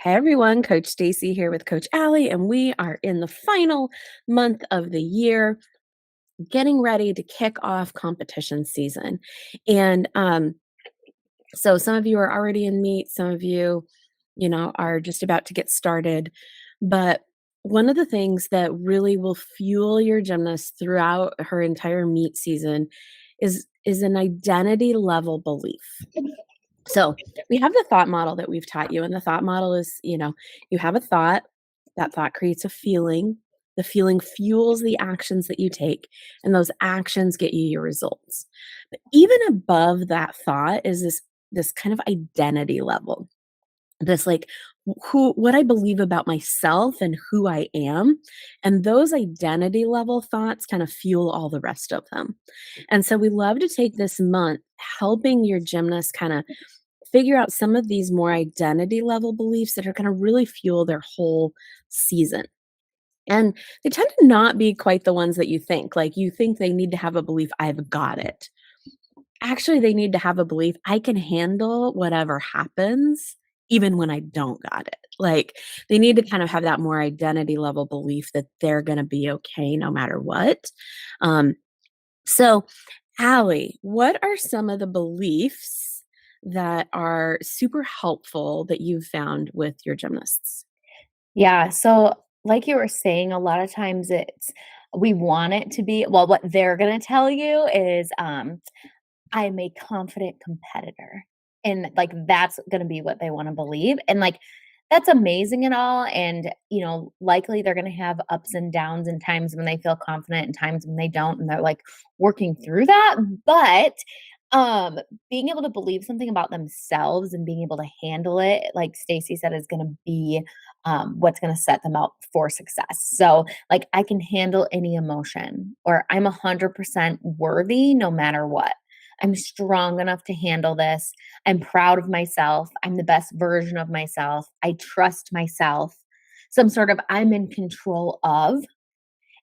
Hey everyone, Coach Stacie here with Coach Ali, and we are in the final month of the year, getting ready to kick off competition season. And so some of you are already in meet, some of you, are just about to get started. But one of the things that really will fuel your gymnast throughout her entire meet season is an identity level belief. So we have the thought model that we've taught you, and the thought model is, you have a thought, that thought creates a feeling, the feeling fuels the actions that you take, and those actions get you your results. But even above that thought is this kind of identity level. This like who what I believe about myself and who I am. And those identity level thoughts kind of fuel all the rest of them. And so we love to take this month helping your gymnast kind of figure out some of these more identity level beliefs that are going to really fuel their whole season. And they tend to not be quite the ones that you think. Like you think they need to have a belief, I've got it. Actually, they need to have a belief, I can handle whatever happens, even when I don't got it. Like they need to kind of have that more identity level belief that they're going to be okay no matter what. Um, so, Allie, what are some of the beliefs that are super helpful that you've found with your gymnasts? Yeah, so like you were saying, a lot of times we want it to be well, what they're gonna tell you is, "I'm a confident competitor." And, like, that's gonna be what they wanna believe, and, like, that's amazing and all, and, likely they're gonna have ups and downs and times when they feel confident and times when they don't, and they're, like, working through that, but, um, being able to believe something about themselves and being able to handle it, like Stacy said, is gonna be, what's gonna set them up for success. So, like, I can handle any emotion, or I'm 100% worthy no matter what. I'm strong enough to handle this. I'm proud of myself. I'm the best version of myself. I trust myself. Some sort of I'm in control of,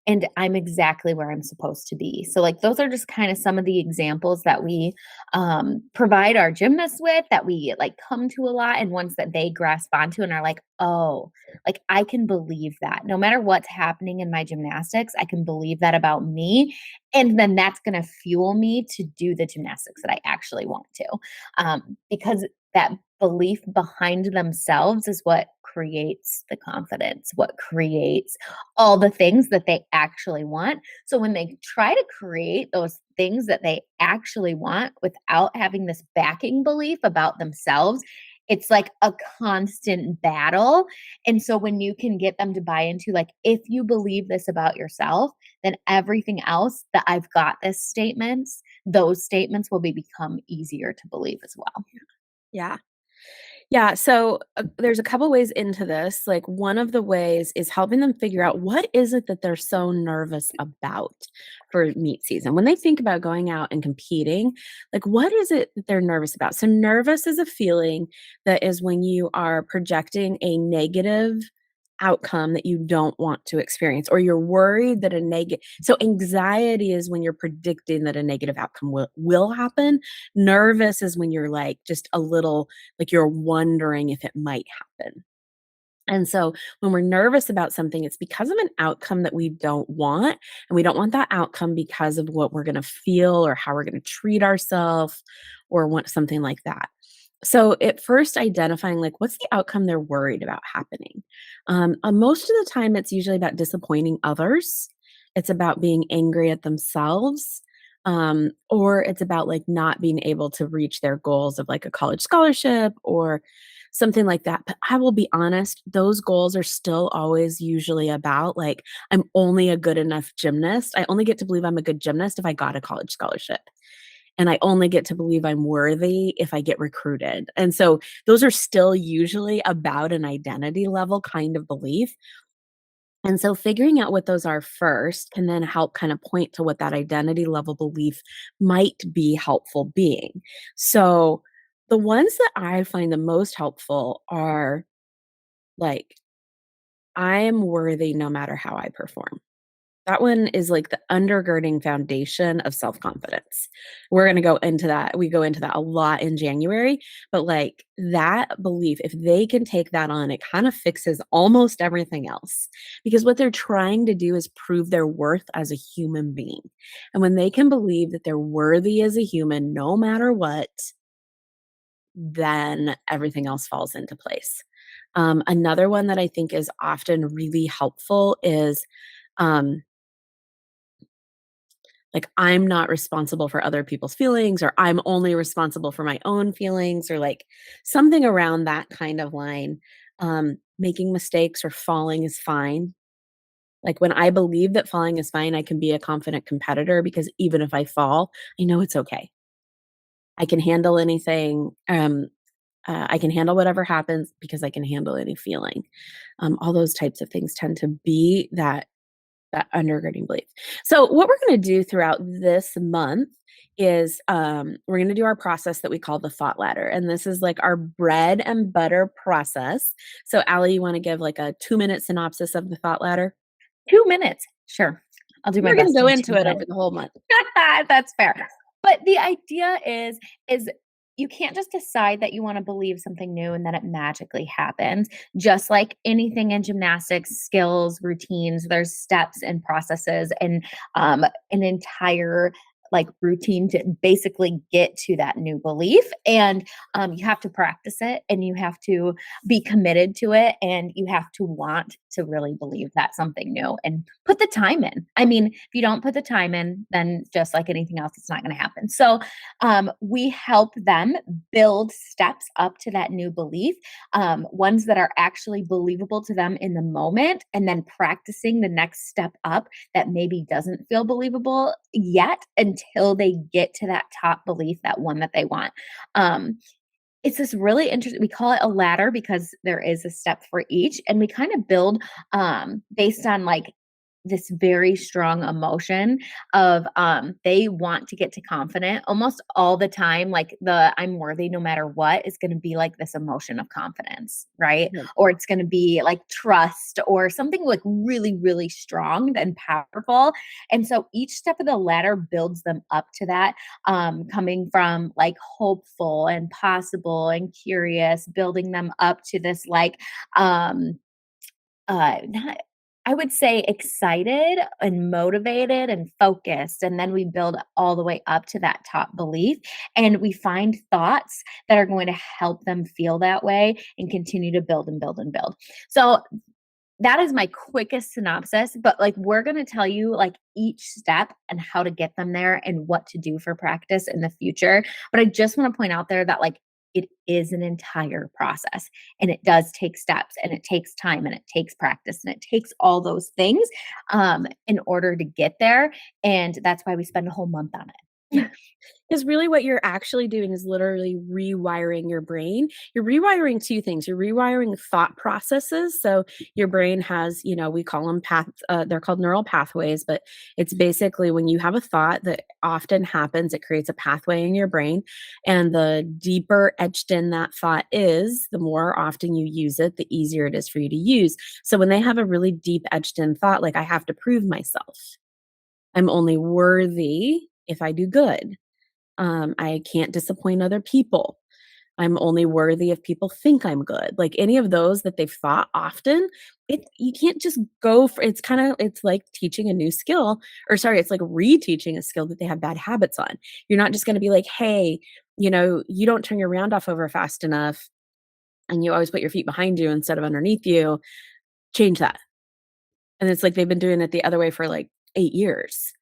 and I'm exactly where I'm supposed to be. So, like, those are just kind of some of the examples that we provide our gymnasts with that we like come to a lot, and ones that they grasp onto and are like, oh, like I can believe that. No matter what's happening in my gymnastics, I can believe that about me. And then that's going to fuel me to do the gymnastics that I actually want to. Because that belief behind themselves is what creates the confidence, what creates all the things that they actually want. So when they try to create those things that they actually want without having this backing belief about themselves, it's like a constant battle. And so when you can get them to buy into, like, if you believe this about yourself, then everything else, that I've got this statements, those statements will become easier to believe as well. Yeah. Yeah, so, there's a couple ways into this, like, one of the ways is helping them figure out what is it that they're so nervous about for meet season. When they think about going out and competing, like, what is it that they're nervous about? So, nervous is a feeling that is when you are projecting a negative outcome that you don't want to experience, or you're worried that a negative. So anxiety is when you're predicting that a negative outcome will happen. Nervous is when you're like just a little like you're wondering if it might happen. And so when we're nervous about something, it's because of an outcome that we don't want. And we don't want that outcome because of what we're going to feel or how we're going to treat ourselves or want something like that. So at first identifying like what's the outcome they're worried about happening. Most of the time, it's usually about disappointing others. It's about being angry at themselves. Or it's about like not being able to reach their goals of like a college scholarship or something like that. But I will be honest, those goals are still always usually about like, I'm only a good enough gymnast. I only get to believe I'm a good gymnast if I got a college scholarship. And I only get to believe I'm worthy if I get recruited. And so those are still usually about an identity level kind of belief. And so figuring out what those are first can then help kind of point to what that identity level belief might be helpful being. So the ones that I find the most helpful are like, I am worthy no matter how I perform. that one is like the undergirding foundation of self-confidence. We're going to go into that. We go into that a lot in January, but like that belief, if they can take that on, it kind of fixes almost everything else, because what they're trying to do is prove their worth as a human being. And when they can believe that they're worthy as a human, no matter what, then everything else falls into place. Another one that I think is often really helpful is um, like, I'm not responsible for other people's feelings, or I'm only responsible for my own feelings, or like something around that kind of line. Making mistakes or falling is fine. Like when I believe that falling is fine, I can be a confident competitor because even if I fall, I know it's okay. I can handle anything. I can handle whatever happens because I can handle any feeling. All those types of things tend to be that undergirding belief. So what we're going to do throughout this month is we're going to do our process that we call the thought ladder, and this is like our bread and butter process. So Ali, you want to give like a 2-minute synopsis of the thought ladder? 2 minutes. Sure. I'll do my We're going best to go in into 2 it minutes. over the whole month. That's fair. But the idea is you can't just decide that you wanna believe something new and then it magically happens. Just like anything in gymnastics, skills, routines, there's steps and processes and, an entire, like, routine to basically get to that new belief, and, you have to practice it, and you have to be committed to it, and you have to want to really believe that something new and put the time in. I mean, if you don't put the time in, then just like anything else, it's not going to happen. So, we help them build steps up to that new belief, ones that are actually believable to them in the moment, and then practicing the next step up that maybe doesn't feel believable yet until they get to that top belief, that one that they want. Um, it's this really interesting, we call it a ladder because there is a step for each, and we kind of build based on like this very strong emotion of they want to get to confident almost all the time. Like the I'm worthy no matter what is going to be like this emotion of confidence, right? Yeah. Or it's going to be like trust or something like really really strong and powerful. And so each step of the ladder builds them up to that, coming from like hopeful and possible and curious, building them up to this like not, I would say excited and motivated and focused, and then we build all the way up to that top belief, and we find thoughts that are going to help them feel that way and continue to build and build and build. So that is my quickest synopsis, but like we're going to tell you like each step and how to get them there and what to do for practice in the future. But I just want to point out there that like it is an entire process, and it does take steps and it takes time and it takes practice and it takes all those things in order to get there. And that's why we spend a whole month on it. Because really what you're actually doing is literally rewiring your brain. You're rewiring two things. You're rewiring thought processes. So your brain has, we call them they're called neural pathways, but it's basically when you have a thought that often happens, it creates a pathway in your brain. And the deeper etched in that thought is, the more often you use it, the easier it is for you to use. So when they have a really deep etched in thought, like I have to prove myself, I'm only worthy if I do good. I can't disappoint other people. I'm only worthy if people think I'm good. Like any of those that they've thought often, you can't just go for it's like teaching a new skill, or sorry, it's like reteaching a skill that they have bad habits on. You're not just going to be like, "Hey, you don't turn your round off over fast enough and you always put your feet behind you instead of underneath you. Change that." And it's like they've been doing it the other way for like 8 years.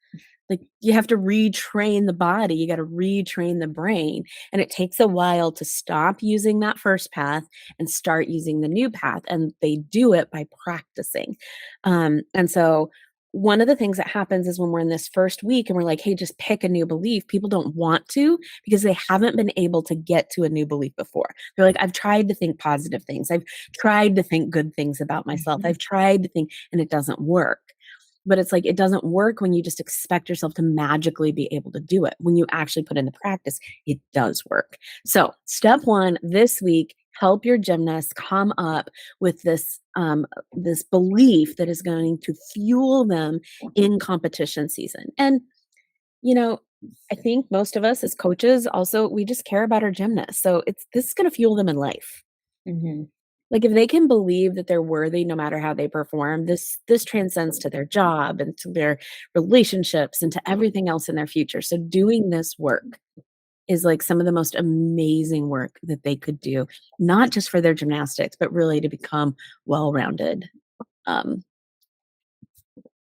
Like, you have to retrain the body, you gotta retrain the brain, and it takes a while to stop using that first path and start using the new path, and they do it by practicing. And so one of the things that happens is when we're in this first week and we're like, "Hey, just pick a new belief," people don't want to because they haven't been able to get to a new belief before. They're like, "I've tried to think positive things. I've tried to think good things about myself. Mhm. I've tried to think," and it doesn't work. But it's like it doesn't work when you just expect yourself to magically be able to do it. When you actually put into practice, it does work. So, step 1 this week, Help your gymnasts come up with this belief that is going to fuel them in competition season. And, you know, I think most of us as coaches also, we just care about our gymnasts. So this is gonna fuel them in life. Mhm. Like, if they can believe that they're worthy no matter how they perform, this transcends to their job and to their relationships and to everything else in their future. So doing this work is, like, some of the most amazing work that they could do, not just for their gymnastics, but really to become well-rounded, um,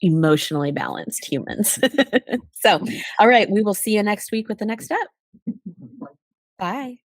emotionally balanced humans. So, all right, we will see you next week with the next step. Bye.